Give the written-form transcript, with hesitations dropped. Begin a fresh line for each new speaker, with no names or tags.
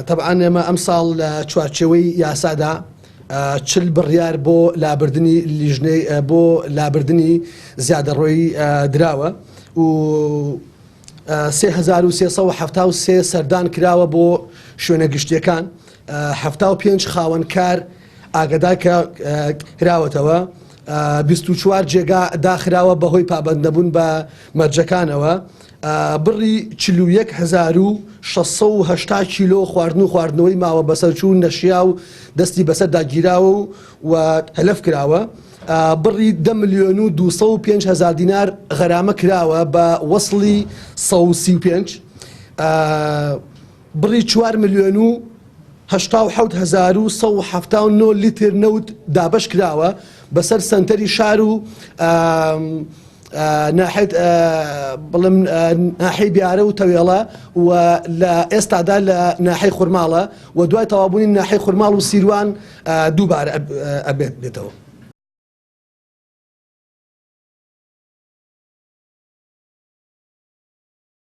طبعا ئێمە ئەم ساڵ لە چوارچێوەی یاسادا 40 بڕیار بۆ لابردنی لیژنەی بۆ لابردنی زیادەڕۆیی دراوە و 3373 سەردان کراوە بۆ شوێنە گشتیەکان 75 خاوەنکار ئاگادار کراوەتەوە 24 جێگا داخراوە بەهۆی پابەندەبوون بە مەرجەکانەوە بڕی 41,680 کیلۆ خواردنەوەی ماوە بەسەرچوو نەشیا و دەستی بەسەر داگیراوە و هەلەف کراوە بڕی 10,205,000 دینار غەرامە کراوە بە وەسڵی 135 بڕی 4,087,179 لیتر نەوت دابش کراوە بەسەر سنتەری شار و ناحەی بیارە و تەوێڵە و لە ئێستادا لە ناحەی خورماڵە و دوای تەوابوونی ناحەی خورماڵ و سیروان دووبارە ئەبێتەوە.